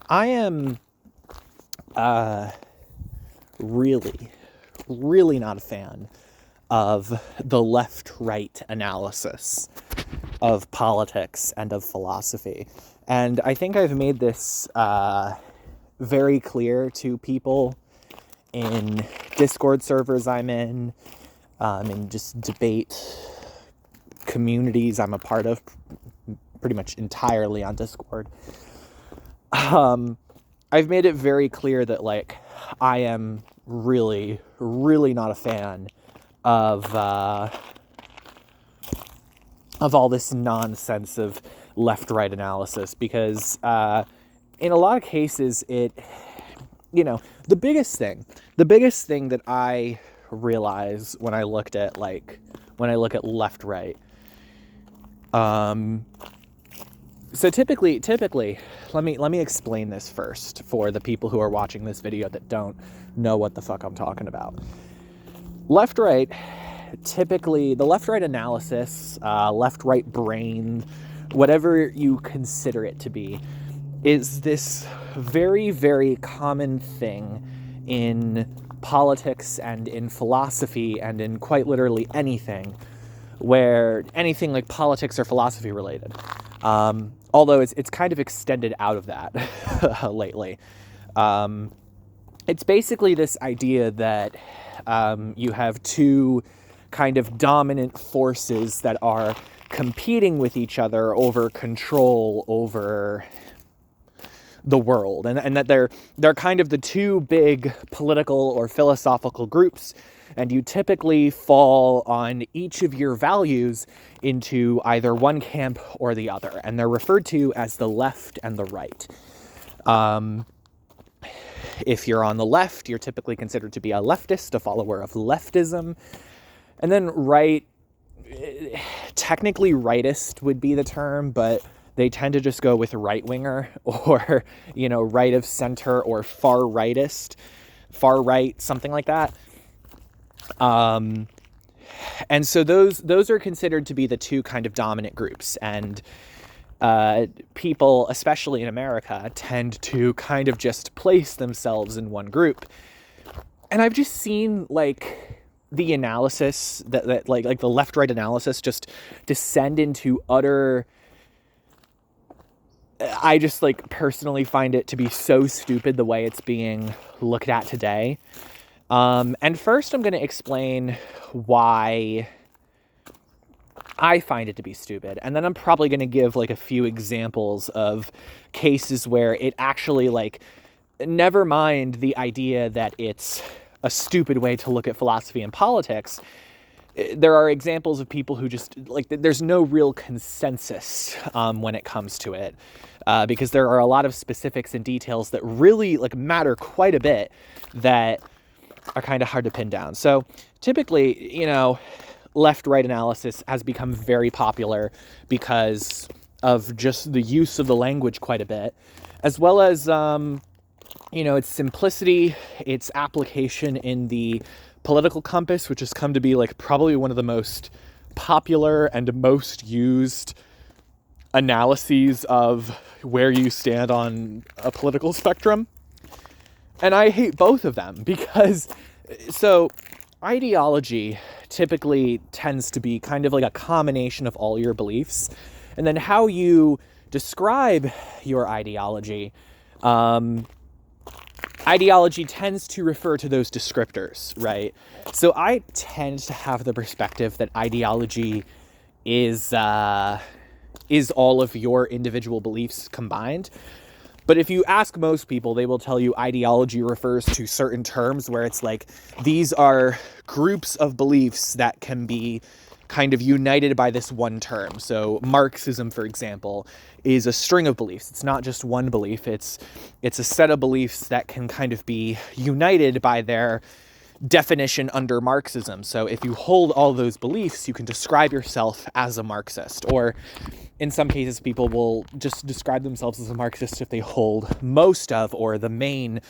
I am really, really not a fan of the left-right analysis of politics and of philosophy. And I think I've made this very clear to people in Discord servers I'm in just debate communities I'm a part of pretty much entirely on Discord. I've made it very clear that, like, I am really, really not a fan of all this nonsense of left-right analysis, because in a lot of cases the biggest thing that I realize when I look at left-right, so typically, let me explain this first for the people who are watching this video that don't know what the fuck I'm talking about. Left-right, typically, the left-right analysis, left-right brain, whatever you consider it to be, is this very, very common thing in politics and in philosophy and in quite literally anything like politics or philosophy related. Although it's kind of extended out of that lately. It's basically this idea that you have two kind of dominant forces that are competing with each other over control over the world, and that they're kind of the two big political or philosophical groups, and you typically fall on each of your values into either one camp or the other, and they're referred to as the left and the right. If you're on the left, you're typically considered to be a leftist, a follower of leftism, and then right, technically rightist would be the term, but they tend to just go with right-winger or, right of center or far rightist, far right, something like that. And so those are considered to be the two kind of dominant groups. And people, especially in America, tend to kind of just place themselves in one group. And I've just seen, like, the analysis, that like the left-right analysis just descend into utter... I just, like, personally find it to be so stupid the way it's being looked at today. And first I'm going to explain why I find it to be stupid. And then I'm probably going to give, like, a few examples of cases where it actually, like, never mind the idea that it's a stupid way to look at philosophy and politics. There are examples of people who just, like, there's no real consensus when it comes to it, because there are a lot of specifics and details that really, like, matter quite a bit that are kind of hard to pin down. So typically, left-right analysis has become very popular because of just the use of the language quite a bit, as well as, its simplicity, its application in the political compass, which has come to be, like, probably one of the most popular and most used analyses of where you stand on a political spectrum. And I hate both of them because, so ideology typically tends to be kind of like a combination of all your beliefs, and then how you describe your ideology. Ideology tends to refer to those descriptors, right? So I tend to have the perspective that ideology is all of your individual beliefs combined. But if you ask most people, they will tell you ideology refers to certain terms where it's like, these are groups of beliefs that can be kind of united by this one term. So Marxism, for example, is a string of beliefs. It's not just one belief. It's a set of beliefs that can kind of be united by their definition under Marxism. So if you hold all those beliefs, you can describe yourself as a Marxist. Or in some cases, people will just describe themselves as a Marxist if they hold most of or the main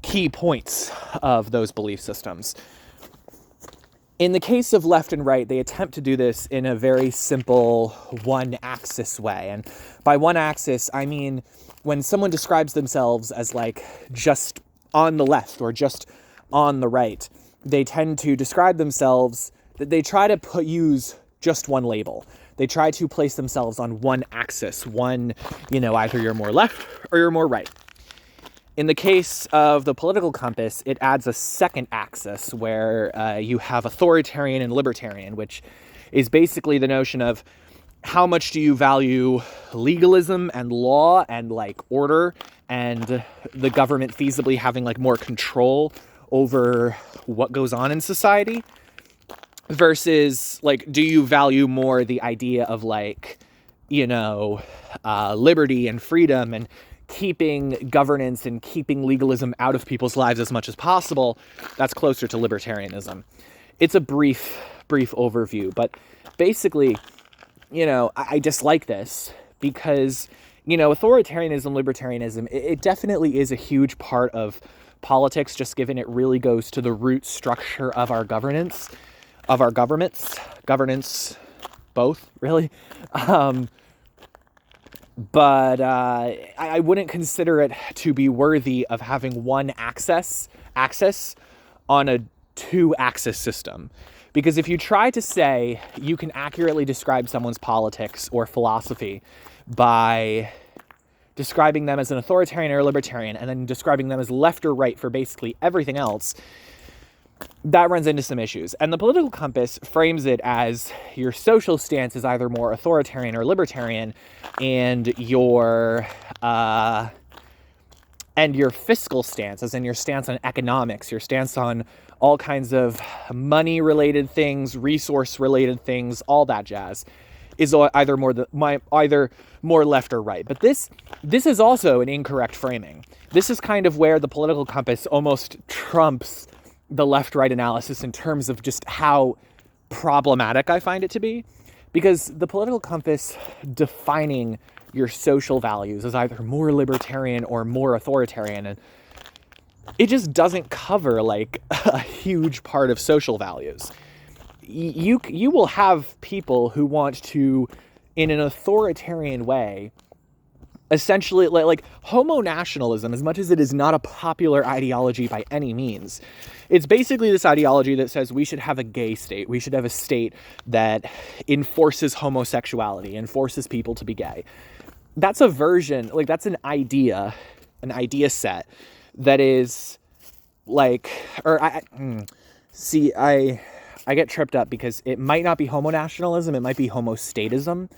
key points of those belief systems. In the case of left and right, they attempt to do this in a very simple one-axis way. And by one axis, I mean when someone describes themselves as like just on the left or just on the right, they tend to describe themselves that they try to use just one label. They try to place themselves on one axis, either you're more left or you're more right. In the case of the political compass, it adds a second axis where you have authoritarian and libertarian, which is basically the notion of how much do you value legalism and law and like order and the government feasibly having like more control over what goes on in society versus like, do you value more the idea of like, liberty and freedom and keeping governance and keeping legalism out of people's lives as much as possible? That's closer to libertarianism. It's a brief overview, but basically, I dislike this because, authoritarianism, libertarianism, it definitely is a huge part of politics, just given it really goes to the root structure of our governance, governance, both, really. But I wouldn't consider it to be worthy of having one axis on a two-axis system. Because if you try to say you can accurately describe someone's politics or philosophy by describing them as an authoritarian or a libertarian and then describing them as left or right for basically everything else, that runs into some issues. And the political compass frames it as your social stance is either more authoritarian or libertarian, and your fiscal stance, as in your stance on economics, your stance on all kinds of money-related things, resource-related things, all that jazz, is either more left or right. But this is also an incorrect framing. This is kind of where the political compass almost trumps the left-right analysis in terms of just how problematic I find it to be. Because the political compass defining your social values as either more libertarian or more authoritarian, and it just doesn't cover like a huge part of social values. You will have people who want to, in an authoritarian way, essentially like homo-nationalism, as much as it is not a popular ideology by any means, it's basically this ideology that says we should have a gay state. We should have a state that enforces homosexuality, enforces people to be gay. That's a version, like that's an idea set that is like, I get tripped up because it might not be homo-nationalism, it might be homo-statism.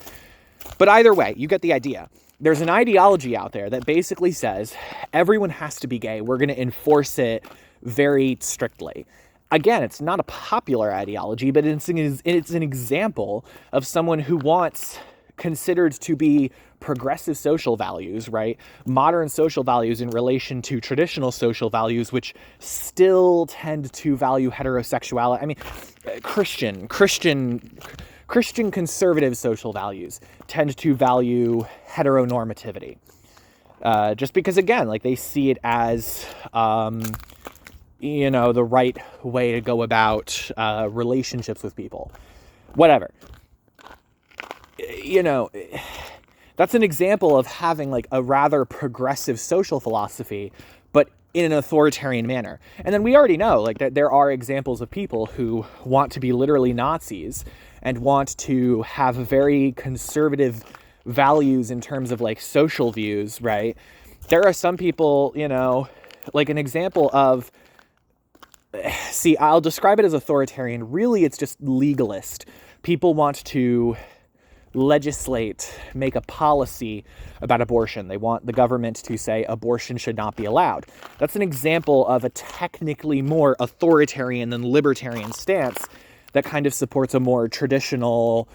But either way, you get the idea. There's an ideology out there that basically says everyone has to be gay. We're going to enforce it very strictly. Again, it's not a popular ideology, but it's an example of someone who wants considered to be progressive social values, right? Modern social values in relation to traditional social values, which still tend to value heterosexuality. I mean, Christian conservative social values tend to value heteronormativity. Just because, again, like they see it as, the right way to go about relationships with people. Whatever. That's an example of having like a rather progressive social philosophy, but in an authoritarian manner. And then we already know like that there are examples of people who want to be literally Nazis and want to have very conservative values in terms of like social views, right? There are some people, like an example of, I'll describe it as authoritarian. Really, it's just legalist. People want to legislate, make a policy about abortion. They want the government to say abortion should not be allowed. That's an example of a technically more authoritarian than libertarian stance that kind of supports a more traditional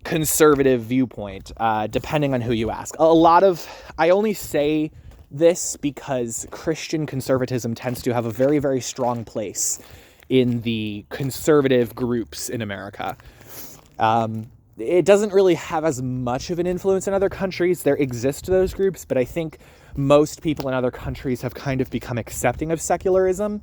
conservative viewpoint, depending on who you ask. I only say this because Christian conservatism tends to have a very, very strong place in the conservative groups in America. it doesn't really have as much of an influence in other countries. There exist those groups, but I think most people in other countries have kind of become accepting of secularism,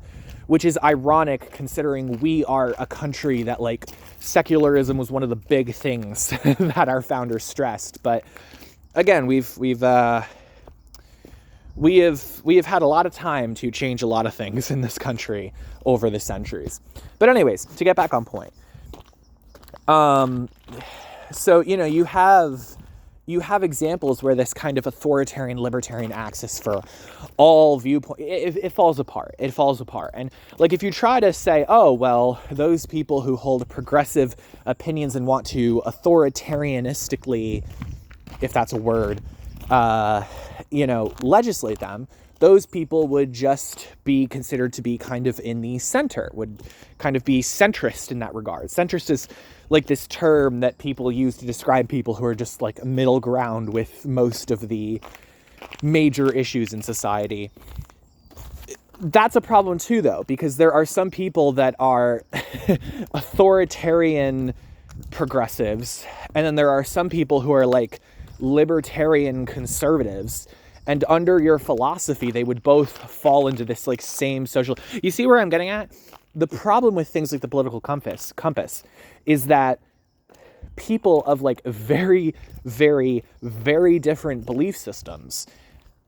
which is ironic considering we are a country that, like, secularism was one of the big things that our founders stressed. But again, we have had a lot of time to change a lot of things in this country over the centuries. But anyways, to get back on point. So, you have examples where this kind of authoritarian libertarian axis for all viewpoints, it falls apart. It falls apart. And like, if you try to say, oh, well, those people who hold progressive opinions and want to authoritarianistically, if that's a word, legislate them, those people would just be considered to be kind of in the center, would kind of be centrist in that regard. Centrist is like this term that people use to describe people who are just like middle ground with most of the major issues in society. That's a problem too, though, because there are some people that are authoritarian progressives, and then there are some people who are like libertarian conservatives. And under your philosophy, they would both fall into this like same social... You see where I'm getting at? The problem with things like the political compass is that people of like very, very, very different belief systems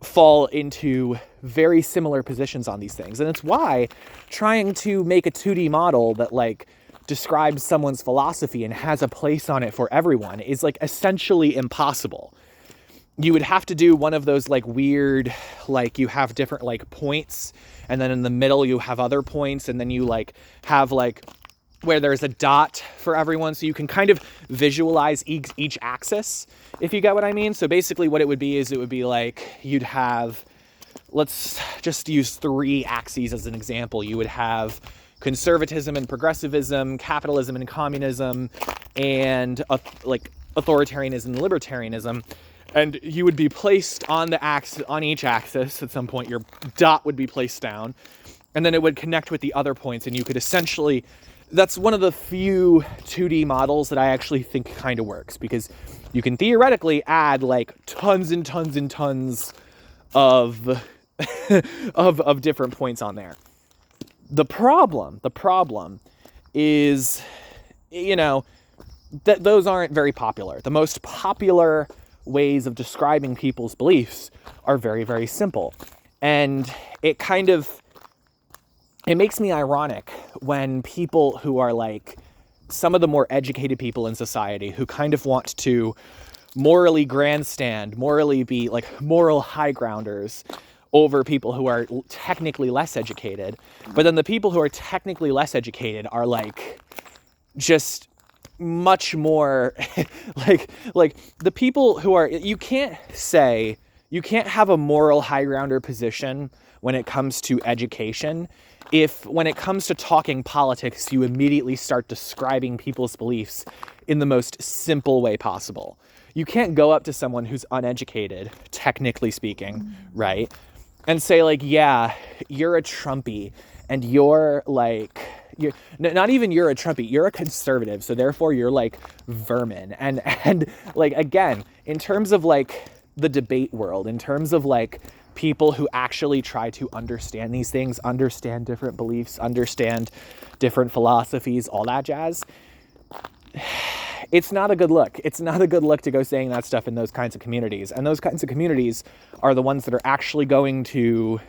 fall into very similar positions on these things. And it's why trying to make a 2D model that like describes someone's philosophy and has a place on it for everyone is like essentially impossible. You would have to do one of those like weird, like you have different like points, and then in the middle you have other points, and then you like have like where there's a dot for everyone, so you can kind of visualize each axis, if you get what I mean. So basically what it would be is it would be like you'd have, let's just use 3 axes as an example. You would have conservatism and progressivism, capitalism and communism, and like authoritarianism and libertarianism. And you would be placed on each axis. At some point, your dot would be placed down, and then it would connect with the other points, and you could essentially... That's one of the few 2D models that I actually think kind of works, because you can theoretically add like tons and tons and tons of of different points on there. The problem is, that those aren't very popular. The most popular ways of describing people's beliefs are very, very simple. And it makes me ironic when people who are like some of the more educated people in society who kind of want to morally grandstand, morally be like moral high grounders over people who are technically less educated. But then the people who are technically less educated are like just much more like the people who are, you can't have a moral high grounder position when it comes to education if when it comes to talking politics you immediately start describing people's beliefs in the most simple way possible. You can't go up to someone who's uneducated, technically speaking, right, and say like, yeah, you're a Trumpy, and you're like, you're not even you're a Trumpy, you're a conservative, so therefore you're like vermin. And like, again, in terms of like the debate world, in terms of like people who actually try to understand these things, understand different beliefs, understand different philosophies, all that jazz, it's not a good look. It's not a good look to go saying that stuff in those kinds of communities. And those kinds of communities are the ones that are actually going to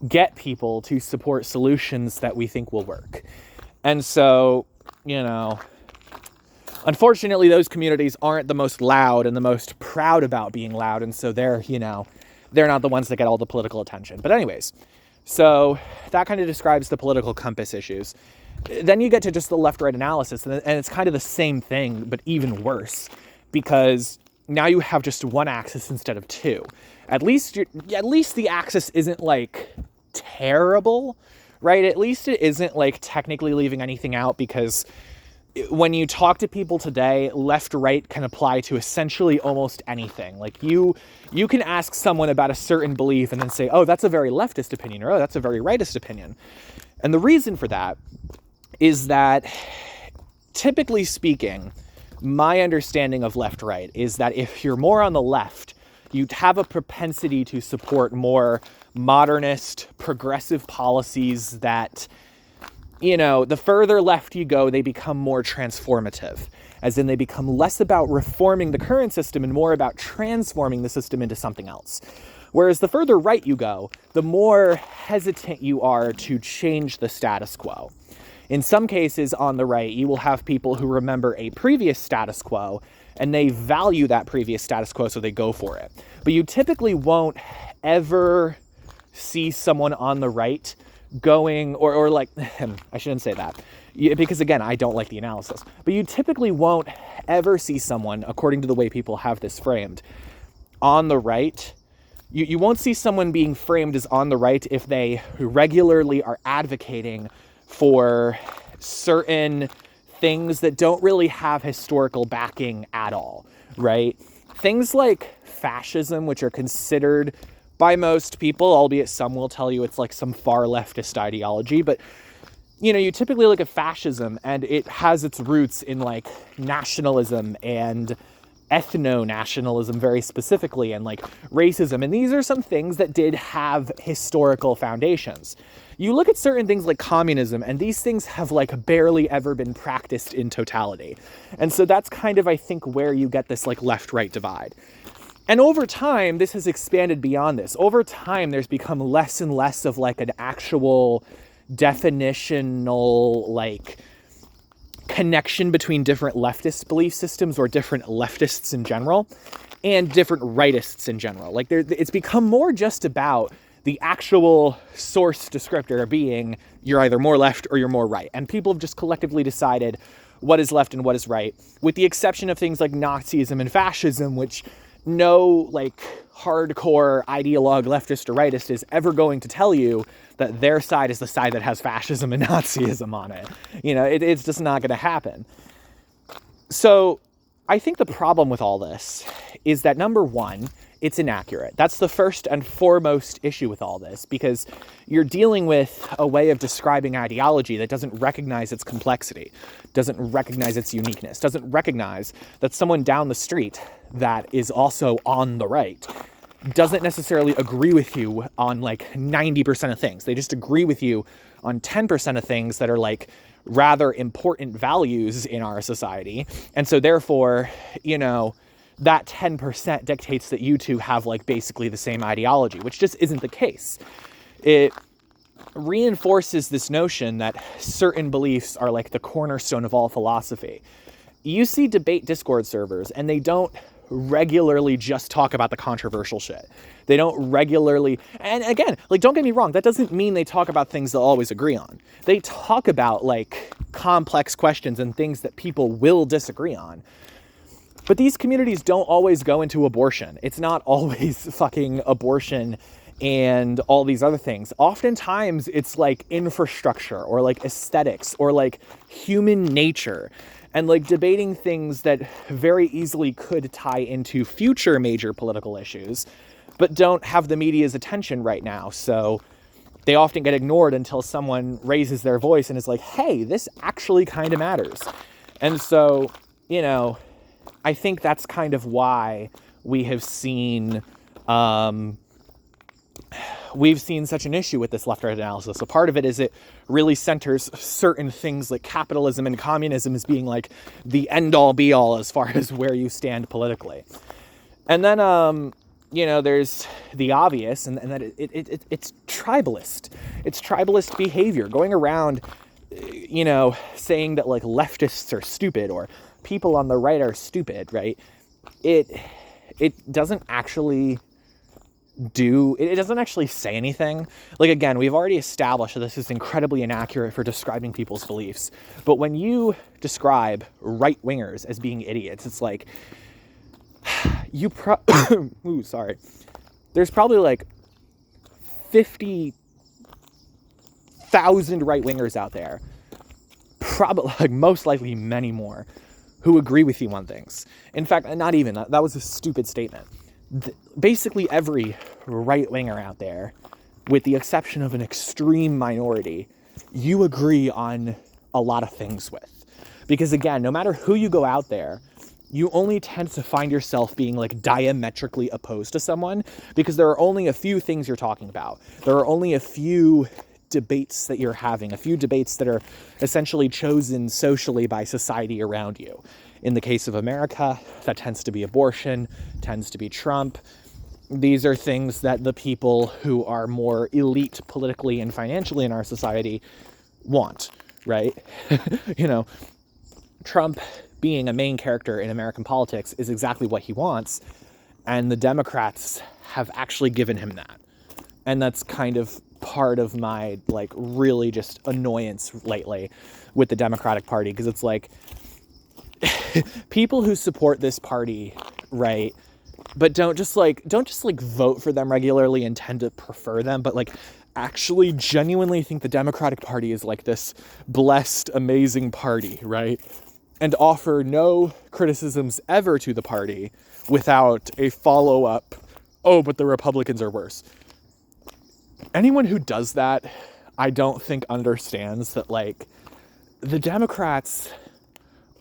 get people to support solutions that we think will work. And so, unfortunately, those communities aren't the most loud and the most proud about being loud. And so they're not the ones that get all the political attention. But anyways, so that kind of describes the political compass issues. Then you get to just the left-right analysis, and it's kind of the same thing, but even worse, because now you have just one axis instead of two. At least the axis isn't like terrible, right? At least it isn't like technically leaving anything out, because when you talk to people today, left, right can apply to essentially almost anything. Like you can ask someone about a certain belief and then say, oh, that's a very leftist opinion, or oh, that's a very rightist opinion. And the reason for that is that, typically speaking, my understanding of left-right is that if you're more on the left, you'd have a propensity to support more modernist, progressive policies that, you know, the further left you go, they become more transformative, as in they become less about reforming the current system and more about transforming the system into something else. Whereas the further right you go, the more hesitant you are to change the status quo. In some cases on the right, you will have people who remember a previous status quo and they value that previous status quo, so they go for it. But you typically won't ever see someone on the right going, or like, I shouldn't say that, because again, I don't like the analysis, but you typically won't ever see someone, according to the way people have this framed, on the right. You won't see someone being framed as on the right if they regularly are advocating for certain things that don't really have historical backing at all, right? Things like fascism, which are considered by most people, albeit some will tell you it's like some far leftist ideology, but you know, you typically look at fascism and it has its roots in like nationalism and ethno-nationalism very specifically, and like racism. And these are some things that did have historical foundations. You look at certain things like communism, and these things have like barely ever been practiced in totality. And so that's kind of, I think, where you get this like left-right divide. And over time, this has expanded beyond this. Over time, there's become less and less of like an actual definitional like connection between different leftist belief systems, or different leftists in general, and different rightists in general. Like it's become more just about the actual source descriptor being you're either more left or you're more right. And people have just collectively decided what is left and what is right, with the exception of things like Nazism and fascism, which no like hardcore ideologue leftist or rightist is ever going to tell you that their side is the side that has fascism and Nazism on it. You know, it's just not going to happen. So I think the problem with all this is that, number one, it's inaccurate. That's the first and foremost issue with all this, because you're dealing with a way of describing ideology that doesn't recognize its complexity, doesn't recognize its uniqueness, doesn't recognize that someone down the street that is also on the right doesn't necessarily agree with you on like 90% of things. They just agree with you on 10% of things that are like rather important values in our society. And so therefore, you know, that 10% dictates that you two have like basically the same ideology, which just isn't the case. It reinforces this notion that certain beliefs are like the cornerstone of all philosophy. You see debate Discord servers, and they don't regularly just talk about the controversial shit. They don't regularly, and again, like, don't get me wrong, that doesn't mean they talk about things they'll always agree on. They talk about like complex questions and things that people will disagree on. But these communities don't always go into abortion. It's not always fucking abortion and all these other things. Oftentimes it's like infrastructure or like aesthetics or like human nature, and like debating things that very easily could tie into future major political issues, but don't have the media's attention right now. So they often get ignored until someone raises their voice and is like, hey, this actually kind of matters. And so, you know, I think that's kind of why we have seen such an issue with this left-right analysis. So part of it is it really centers certain things like capitalism and communism as being like the end-all be-all as far as where you stand politically. And then, you know, there's the obvious, and that it's tribalist. It's tribalist behavior, going around, you know, saying that like leftists are stupid or people on the right are stupid, right? It doesn't actually it doesn't actually say anything. Like, again, we've already established that this is incredibly inaccurate for describing people's beliefs. But when you describe right-wingers as being idiots, it's like, there's probably like 50,000 right-wingers out there, probably, like, most likely many more, who agree with you on things. In fact, not even, that was a stupid statement. Basically every right-winger out there, with the exception of an extreme minority, you agree on a lot of things with. Because again, no matter who you go out there, you only tend to find yourself being like diametrically opposed to someone because there are only a few things you're talking about. There are only a few debates that you're having, a few debates that are essentially chosen socially by society around you. In the case of America, that tends to be abortion, tends to be Trump. These are things that the people who are more elite politically and financially in our society want, right? You know, Trump being a main character in American politics is exactly what he wants, and the Democrats have actually given him that. And that's kind of part of my, like, really just annoyance lately with the Democratic Party, because it's like, people who support this party, right, but don't just vote for them regularly and tend to prefer them, but like actually genuinely think the Democratic Party is like this blessed, amazing party, right? And offer no criticisms ever to the party without a follow-up, oh, but the Republicans are worse. Anyone who does that, I don't think understands that, like, the Democrats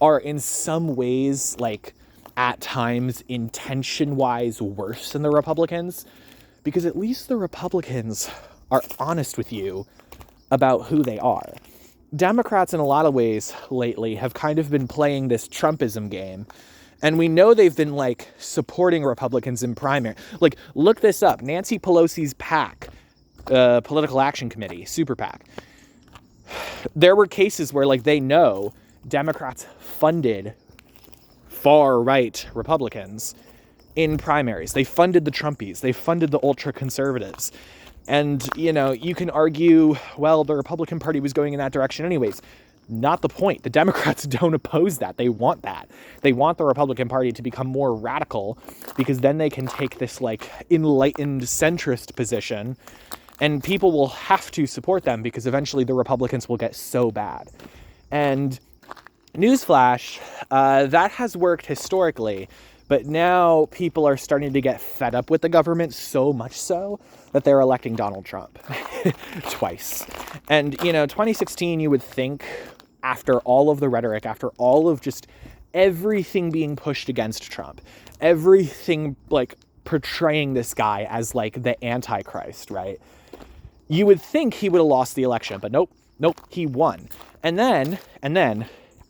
are in some ways, like, at times intention-wise worse than the Republicans, because at least the Republicans are honest with you about who they are. Democrats, in a lot of ways lately, have kind of been playing this Trumpism game. And we know they've been, like, supporting Republicans in primary. Like, look this up. Nancy Pelosi's PAC, Political Action Committee, Super PAC. There were cases where, like, they know Democrats funded far-right Republicans in primaries. They funded the Trumpies. They funded the ultra-conservatives. And, you know, you can argue, well, the Republican Party was going in that direction anyways. Not the point. The Democrats don't oppose that. They want that. They want the Republican Party to become more radical because then they can take this, like, enlightened centrist position and people will have to support them because eventually the Republicans will get so bad. And newsflash, that has worked historically. But now people are starting to get fed up with the government, so much so that they're electing Donald Trump twice. And, you know, 2016, you would think, after all of the rhetoric, after all of just everything being pushed against Trump, everything, like, portraying this guy as, like, the Antichrist, right? You would think he would have lost the election, but nope, he won. And then,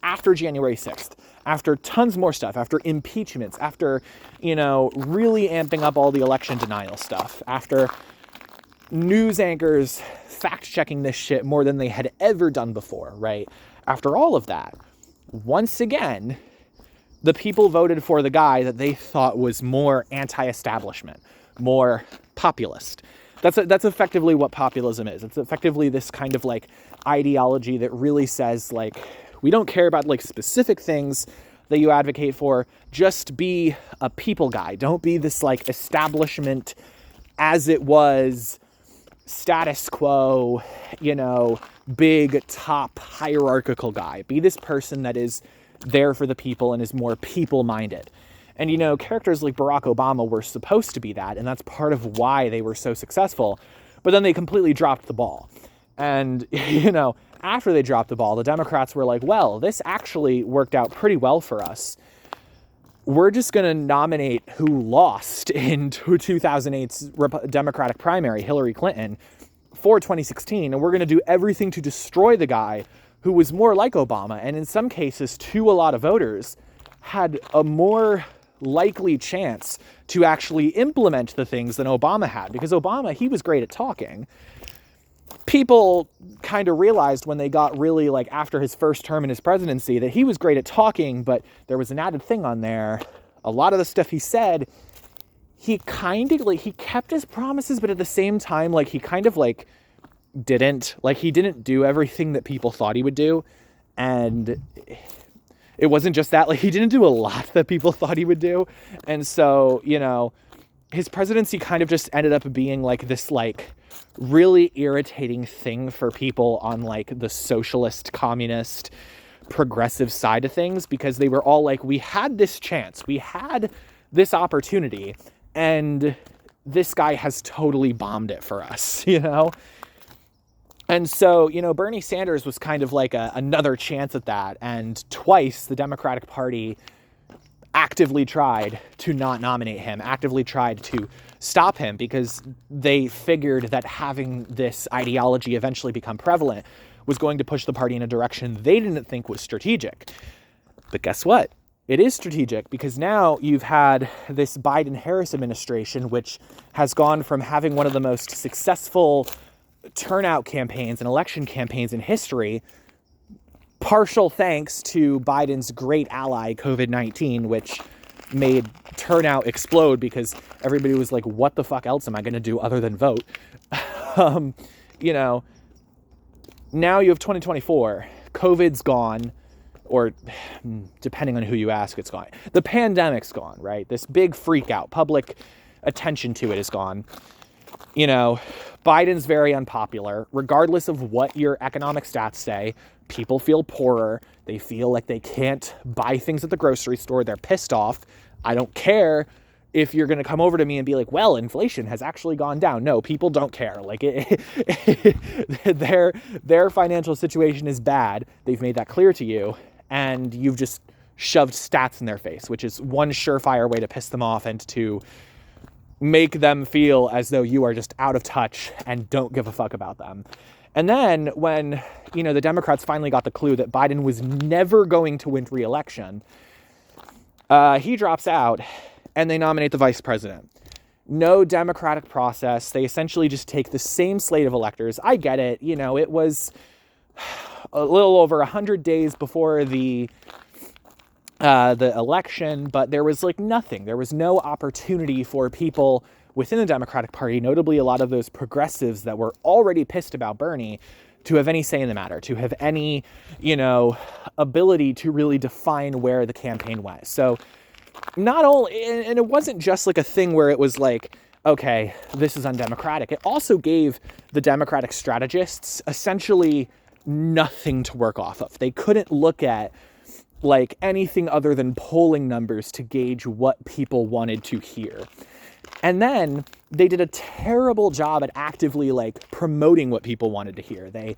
after January 6th, after tons more stuff, after impeachments, after, you know, really amping up all the election denial stuff, after news anchors fact-checking this shit more than they had ever done before, right? After all of that, once again, the people voted for the guy that they thought was more anti-establishment, more populist. That's effectively what populism is. It's effectively this kind of, like, ideology that really says, like, we don't care about, like, specific things that you advocate for. Just be a people guy. Don't be this, like, establishment as it was, status quo, you know, big top hierarchical guy. Be this person that is there for the people and is more people-minded. And, you know, characters like Barack Obama were supposed to be that, and that's part of why they were so successful. But then they completely dropped the ball. And, you know, after they dropped the ball, the Democrats were like, well, this actually worked out pretty well for us. We're just going to nominate who lost in 2008's Democratic primary, Hillary Clinton, for 2016, and we're going to do everything to destroy the guy who was more like Obama, and in some cases, to a lot of voters, had a more likely chance to actually implement the things than Obama had. Because Obama, he was great at talking. People kind of realized when they got really, like, after his first term in his presidency that he was great at talking, but there was an added thing on there. A lot of the stuff he said, he kind of, like, he kept his promises, but at the same time, like, he kind of, like, didn't. Like, he didn't do everything that people thought he would do. And it wasn't just that, like, he didn't do a lot that people thought he would do. And so, you know, his presidency kind of just ended up being, like, this, like, really irritating thing for people on, like, the socialist, communist, progressive side of things, because they were all like, we had this chance, we had this opportunity, and this guy has totally bombed it for us, you know? And so, Bernie Sanders was kind of like another chance at that. And twice the Democratic Party actively tried to not nominate him, actively tried to stop him, because they figured that having this ideology eventually become prevalent was going to push the party in a direction they didn't think was strategic. But guess what? It is strategic, because now you've had this Biden-Harris administration, which has gone from having one of the most successful turnout campaigns and election campaigns in history, partial thanks to Biden's great ally, COVID-19, which made turnout explode because everybody was like, what the fuck else am I going to do other than vote? Now you have 2024. COVID's gone, or depending on who you ask, it's gone. The pandemic's gone, right? This big freak out, public attention to it is gone. Biden's very unpopular. Regardless of what your economic stats say, people feel poorer. They feel like they can't buy things at the grocery store. They're pissed off. I don't care if you're going to come over to me and be like, well, inflation has actually gone down. No, people don't care. Like their financial situation is bad. They've made that clear to you, and you've just shoved stats in their face, which is one surefire way to piss them off and to make them feel as though you are just out of touch and don't give a fuck about them. And then when, the Democrats finally got the clue that Biden was never going to win re-election, he drops out and they nominate the vice president. No democratic process. They essentially just take the same slate of electors. I get it. It was a little over 100 days before the election, but there was nothing. There was no opportunity for people within the Democratic Party, notably a lot of those progressives that were already pissed about Bernie, to have any say in the matter, to have any, ability to really define where the campaign went. So not only, and it wasn't just a thing where it was okay, this is undemocratic. It also gave the Democratic strategists essentially nothing to work off of. They couldn't look at anything other than polling numbers to gauge what people wanted to hear. And then they did a terrible job at actively promoting what people wanted to hear. They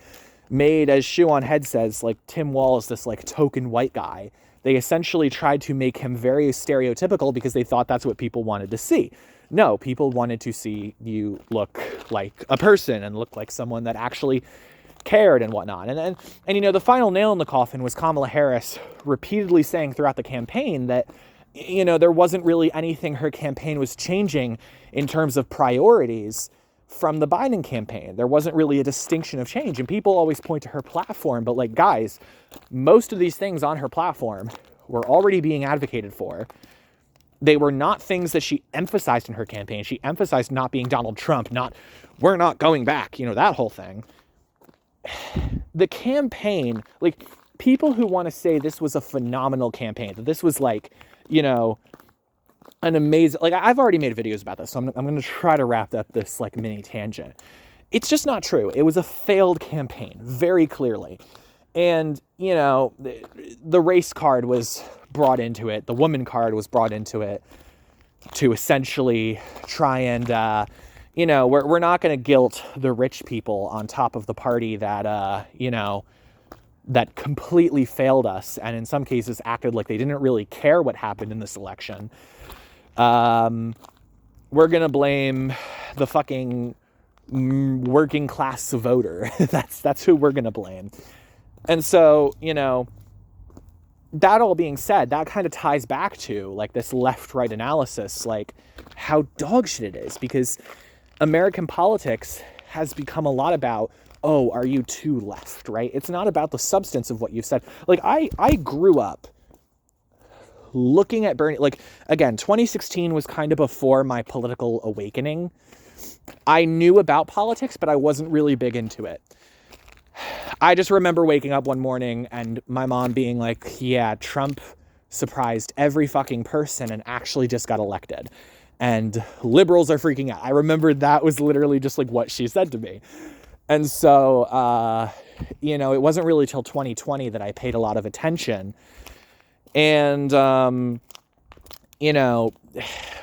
made, as Shoe on Head says, Tim Walz, this token white guy. They essentially tried to make him very stereotypical because they thought that's what people wanted to see. No, people wanted to see you look like a person and look like someone that actually cared and whatnot. And the final nail in the coffin was Kamala Harris repeatedly saying throughout the campaign that, there wasn't really anything her campaign was changing in terms of priorities from the Biden campaign. There wasn't really a distinction of change. And people always point to her platform, but guys, most of these things on her platform were already being advocated for. They were not things that she emphasized in her campaign. She emphasized not being Donald Trump, we're not going back, that whole thing. The campaign, people who want to say this was a phenomenal campaign, that this was an amazing, I've already made videos about this, so I'm going to try to wrap up this mini tangent. It's just not true. It was a failed campaign, very clearly. And, the race card was brought into it. The woman card was brought into it to essentially try and, we're not going to guilt the rich people on top of the party that, that completely failed us and in some cases acted like they didn't really care what happened in this election. We're going to blame the fucking working class voter. That's who we're going to blame. And so, that all being said, that kind of ties back to this left-right analysis, how dog shit it is, because American politics has become a lot about, oh, are you too left, right? It's not about the substance of what you've said. I grew up looking at Bernie, again, 2016 was kind of before my political awakening. I knew about politics, but I wasn't really big into it. I just remember waking up one morning and my mom being yeah, Trump surprised every fucking person and actually just got elected. And liberals are freaking out. I remember that was literally just what she said to me. And so, it wasn't really till 2020 that I paid a lot of attention. And,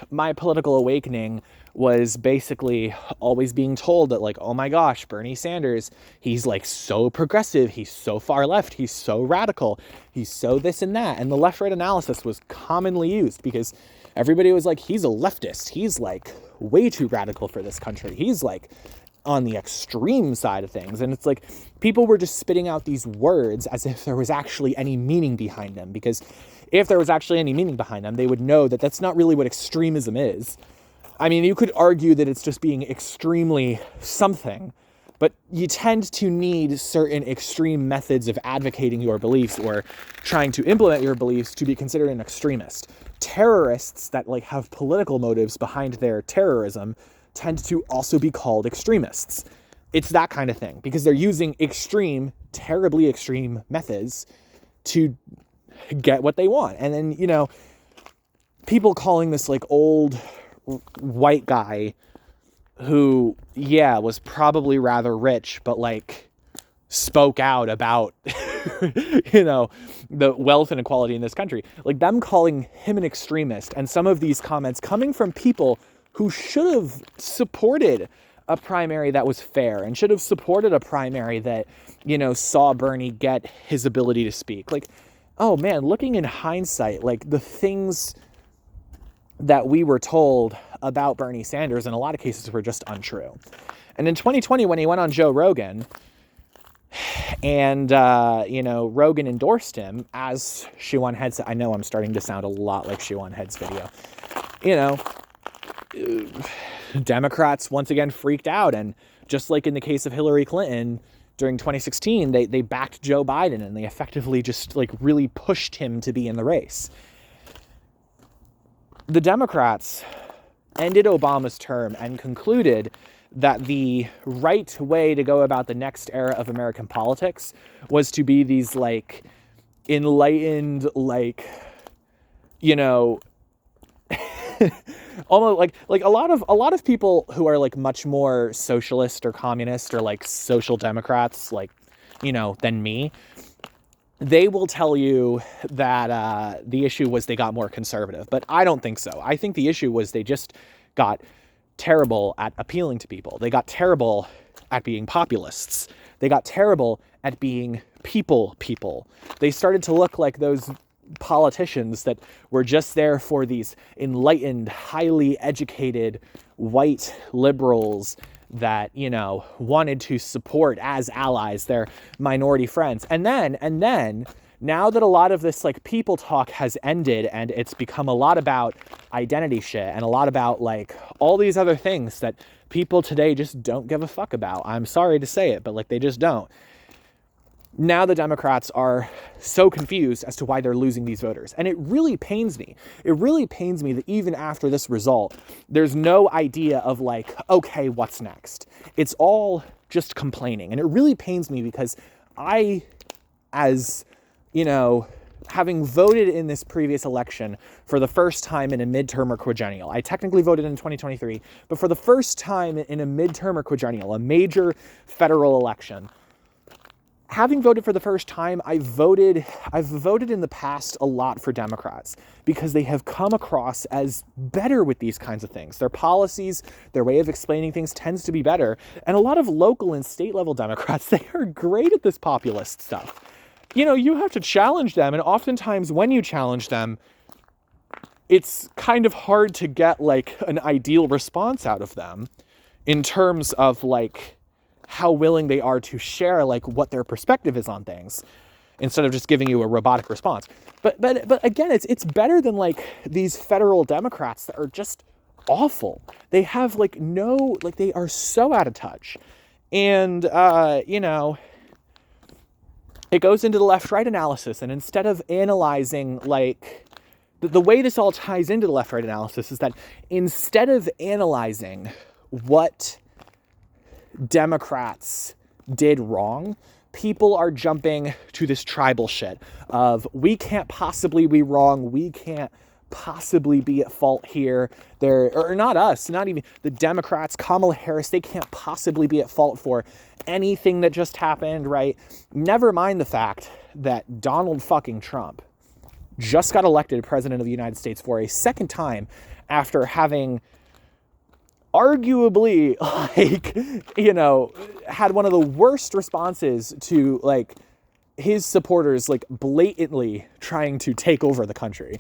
my political awakening was basically always being told that, like, oh my gosh, Bernie Sanders, he's like so progressive, he's so far left, he's so radical, he's so this and that. And the left-right analysis was commonly used because everybody was like, he's a leftist, he's like way too radical for this country, he's like on the extreme side of things. And it's like people were just spitting out these words as if there was actually any meaning behind them, because if there was actually any meaning behind them, they would know that that's not really what extremism is. I mean, you could argue that it's just being extremely something, but you tend to need certain extreme methods of advocating your beliefs or trying to implement your beliefs to be considered an extremist. Terrorists that like have political motives behind their terrorism tend to also be called extremists. It's that kind of thing, because they're using extreme, terribly extreme methods to get what they want. And then, you know, people calling this like old white guy who, yeah, was probably rather rich, but like spoke out about, you know, the wealth inequality in this country. Like them calling him an extremist, and some of these comments coming from people who should have supported a primary that was fair and should have supported a primary that, you know, saw Bernie get his ability to speak. Like, oh man, looking in hindsight, like the things that we were told about Bernie Sanders in a lot of cases were just untrue. And in 2020, when he went on Joe Rogan and, you know, Rogan endorsed him, as Siwon Head said, I know I'm starting to sound a lot like Siwon Head's video, you know, Democrats once again freaked out. And just like in the case of Hillary Clinton during 2016, they backed Joe Biden and they effectively just like really pushed him to be in the race. The Democrats ended Obama's term and concluded that the right way to go about the next era of American politics was to be these like enlightened, like, you know, almost like a lot of people who are like much more socialist or communist or like social democrats, like, you know, than me, they will tell you that the issue was they got more conservative. But I don't think so. I think the issue was they just got terrible at appealing to people. They got terrible at being populists. They got terrible at being people. They started to look like those politicians that were just there for these enlightened, highly educated white liberals that, you know, wanted to support as allies their minority friends. And then now that a lot of this like people talk has ended and it's become a lot about identity shit and a lot about like all these other things that people today just don't give a fuck about. I'm sorry to say it, but like they just don't. Now the Democrats are so confused as to why they're losing these voters. And it really pains me. It really pains me that even after this result, there's no idea of like, okay, what's next? It's all just complaining. And it really pains me because I, as, you know, having voted in this previous election for the first time in a midterm or quadrennial, I technically voted in 2023, but for the first time in a midterm or quadrennial, a major federal election, having voted for the first time, I've voted in the past a lot for Democrats because they have come across as better with these kinds of things. Their policies, their way of explaining things tends to be better. And a lot of local and state level Democrats, they are great at this populist stuff. You know, you have to challenge them. And oftentimes when you challenge them, it's kind of hard to get like an ideal response out of them in terms of like how willing they are to share like what their perspective is on things instead of just giving you a robotic response. But again, it's better than like these federal Democrats that are just awful. They have like they are so out of touch. And, you know, it goes into the left-right analysis. And instead of analyzing like the way this all ties into the left-right analysis is that instead of analyzing what Democrats did wrong, people are jumping to this tribal shit of we can't possibly be wrong, we can't possibly be at fault here. Or not us, not even the Democrats, Kamala Harris, they can't possibly be at fault for anything that just happened, right? Never mind the fact that Donald fucking Trump just got elected president of the United States for a second time after having arguably, like, you know, had one of the worst responses to, like, his supporters, like, blatantly trying to take over the country.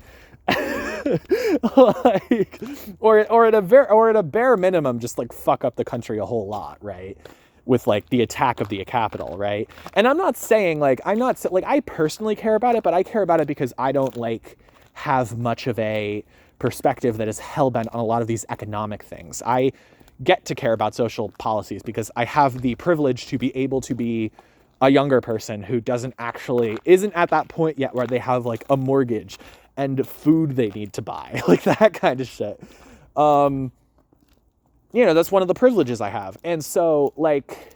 Like, or at a bare minimum, just, like, fuck up the country a whole lot, right? With, like, the attack of the Capitol, right? And I'm not saying, like, I personally care about it, but I care about it because I don't, like, have much of a perspective that is hell-bent on a lot of these economic things. I get to care about social policies because I have the privilege to be able to be a younger person who isn't at that point yet where they have, like, a mortgage and food they need to buy, like that kind of shit. You know, that's one of the privileges I have. And so, like,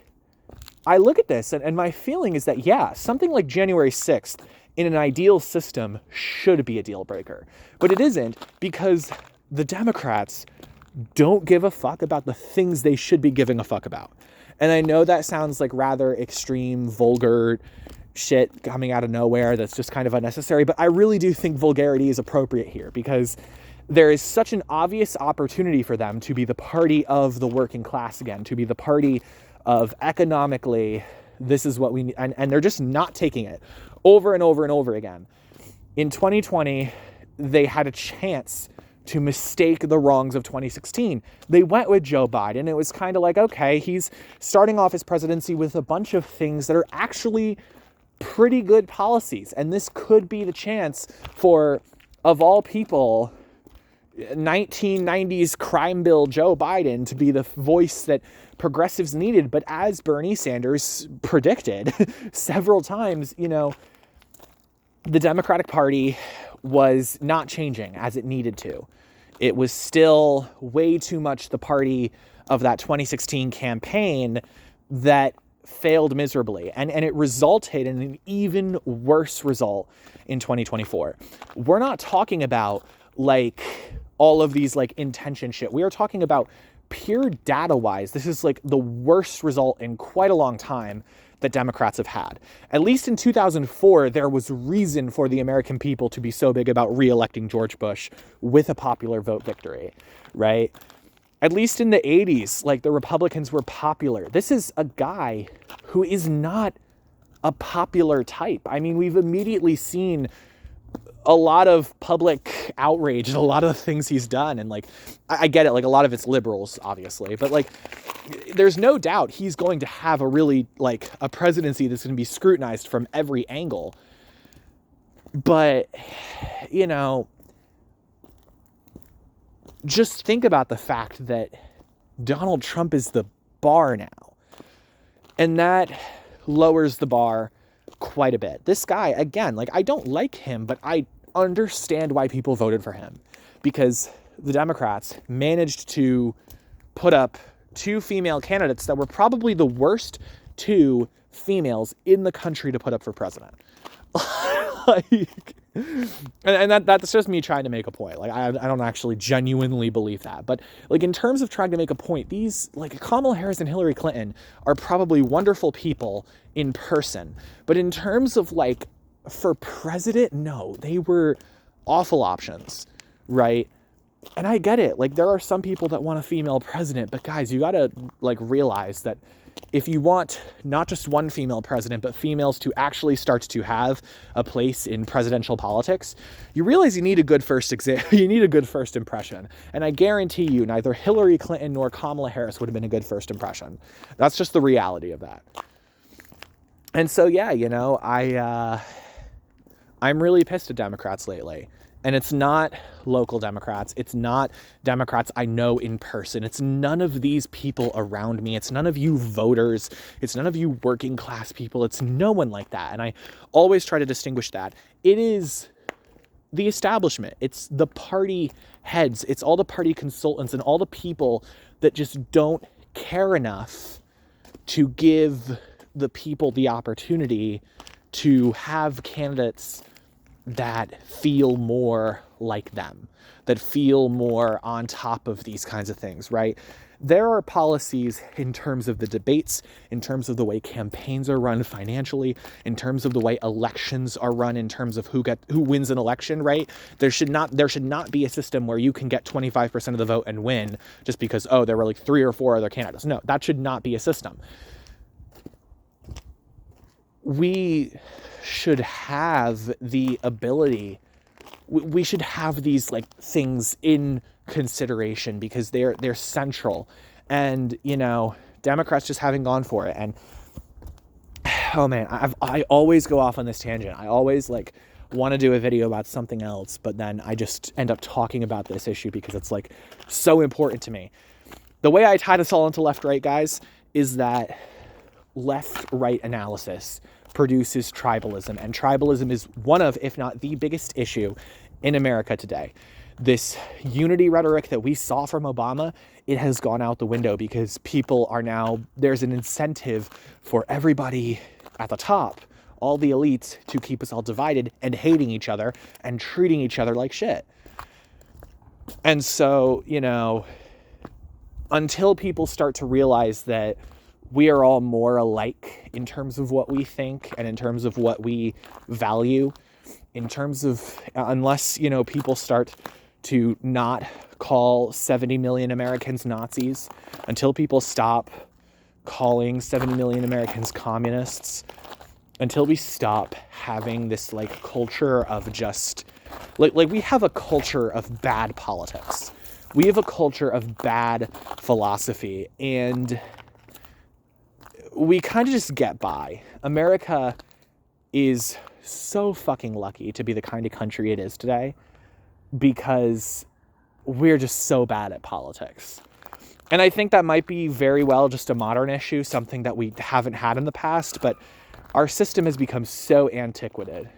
I look at this and my feeling is that, yeah, something like January 6th in an ideal system should be a deal breaker. But it isn't, because the Democrats don't give a fuck about the things they should be giving a fuck about. And I know that sounds like rather extreme, vulgar shit coming out of nowhere that's just kind of unnecessary, but I really do think vulgarity is appropriate here, because there is such an obvious opportunity for them to be the party of the working class again, to be the party of economically, this is what we need, and they're just not taking it over and over and over again. In 2020, they had a chance to mistake the wrongs of 2016. They went with Joe Biden. It was kind of like, okay, he's starting off his presidency with a bunch of things that are actually pretty good policies. And this could be the chance for, of all people, 1990s crime bill Joe Biden to be the voice that progressives needed. But as Bernie Sanders predicted several times, you know, the Democratic Party was not changing as it needed to. It was still way too much the party of that 2016 campaign that failed miserably. And it resulted in an even worse result in 2024. We're not talking about, like, all of these, like, intention shit. We are talking about pure data-wise. This is, like, the worst result in quite a long time that Democrats have had. At least in 2004, there was reason for the American people to be so big about re-electing George Bush with a popular vote victory, right? At least in the 80s, like, the Republicans were popular. This is a guy who is not a popular type. I mean, we've immediately seen a lot of public outrage and a lot of the things he's done. And, like, I get it. Like, a lot of it's liberals, obviously, but, like, there's no doubt he's going to have a really, like, a presidency that's going to be scrutinized from every angle. But, you know, just think about the fact that Donald Trump is the bar now. And that lowers the bar quite a bit. This guy, again, like, I don't like him, but I understand why people voted for him, because the Democrats managed to put up two female candidates that were probably the worst two females in the country to put up for president. Like, and that's just me trying to make a point. Like, I don't actually genuinely believe that, but, like, in terms of trying to make a point, these, like, Kamala Harris and Hillary Clinton are probably wonderful people in person, but in terms of, like, for president, no, they were awful options, right? And I get it. Like, there are some people that want a female president, but guys, you gotta, like, realize that if you want not just one female president, but females to actually start to have a place in presidential politics, you realize you need a good first you need a good first impression. And I guarantee you, neither Hillary Clinton nor Kamala Harris would have been a good first impression. That's just the reality of that. And so, yeah, you know, I'm really pissed at Democrats lately. And it's not local Democrats. It's not Democrats I know in person. It's none of these people around me. It's none of you voters. It's none of you working class people. It's no one like that. And I always try to distinguish that. It is the establishment. It's the party heads. It's all the party consultants and all the people that just don't care enough to give the people the opportunity to have candidates that feel more like them, that feel more on top of these kinds of things, right? There are policies in terms of the debates, in terms of the way campaigns are run financially, in terms of the way elections are run, in terms of who wins an election, right? There should not be a system where you can get 25% of the vote and win just because, oh, there were like 3 or 4 other candidates. No, that should not be a system. We should have the ability, we should have these like things in consideration because they're central. And, you know, Democrats just haven't gone for it. And oh man, I always go off on this tangent. I always like want to do a video about something else, but then I just end up talking about this issue because it's like so important to me. The way I tie this all into left-right, guys, is that left-right analysis produces tribalism, and tribalism is one of, if not the biggest issue in America today. This unity rhetoric that we saw from Obama, it has gone out the window because people are now, there's an incentive for everybody at the top, all the elites, to keep us all divided and hating each other and treating each other like shit. And so, you know, until people start to realize that we are all more alike in terms of what we think and in terms of what we value, in terms of, unless, you know, people start to not call 70 million Americans Nazis, until people stop calling 70 million Americans communists, until we stop having this like culture of just like we have a culture of bad politics. We have a culture of bad philosophy, and we kind of just get by. America is so fucking lucky to be the kind of country it is today because we're just so bad at politics. And I think that might be very well just a modern issue, something that we haven't had in the past, but our system has become so antiquated,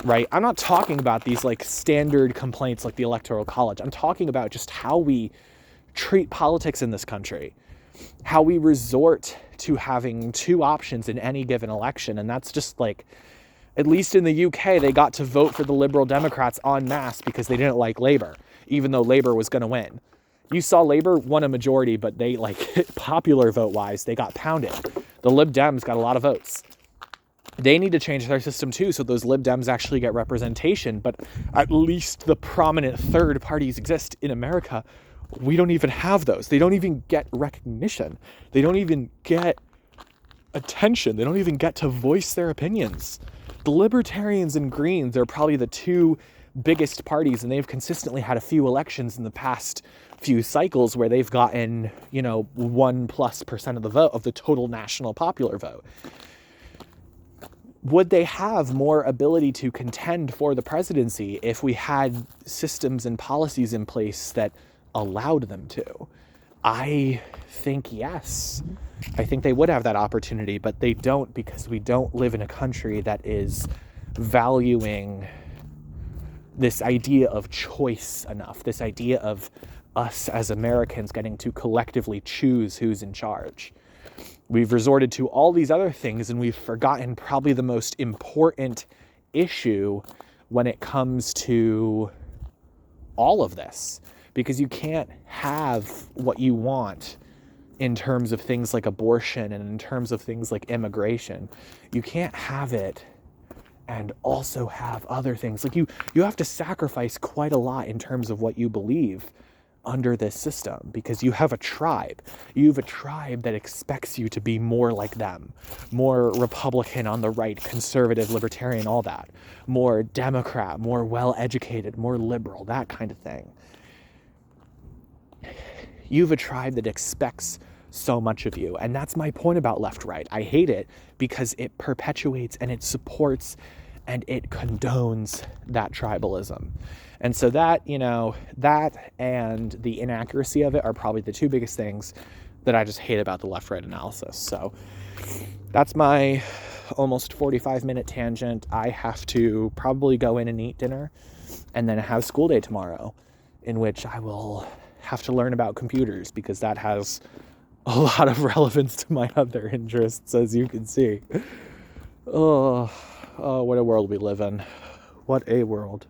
right? I'm not talking about these like standard complaints like the Electoral College. I'm talking about just how we treat politics in this country, how we resort to having 2 options in any given election. And that's just like, at least in the UK, they got to vote for the Liberal Democrats en masse because they didn't like Labour, even though Labour was going to win. You saw Labour won a majority, but they like popular vote wise, they got pounded. The Lib Dems got a lot of votes. They need to change their system too, so those Lib Dems actually get representation, but at least the prominent third parties exist in America. We don't even have those. They don't even get recognition. They don't even get attention. They don't even get to voice their opinions. The Libertarians and Greens are probably the 2 biggest parties, and they've consistently had a few elections in the past few cycles where they've gotten, you know, 1+% of the vote, of the total national popular vote. Would they have more ability to contend for the presidency if we had systems and policies in place that allowed them to? I think yes. I think they would have that opportunity, but they don't, because we don't live in a country that is valuing this idea of choice enough, this idea of us as Americans getting to collectively choose who's in charge. We've resorted to all these other things, and we've forgotten probably the most important issue when it comes to all of this. Because you can't have what you want in terms of things like abortion and in terms of things like immigration. You can't have it and also have other things. Like you have to sacrifice quite a lot in terms of what you believe under this system, because you have a tribe. You have a tribe that expects you to be more like them, more Republican on the right, conservative, libertarian, all that, more Democrat, more well-educated, more liberal, that kind of thing. You have a tribe that expects so much of you. And that's my point about left-right. I hate it because it perpetuates and it supports and it condones that tribalism. And so that, you know, that and the inaccuracy of it are probably the 2 biggest things that I just hate about the left-right analysis. So that's my almost 45-minute tangent. I have to probably go in and eat dinner and then have school day tomorrow, in which I will have to learn about computers, because that has a lot of relevance to my other interests, as you can see. Oh, what a world we live in. What a world.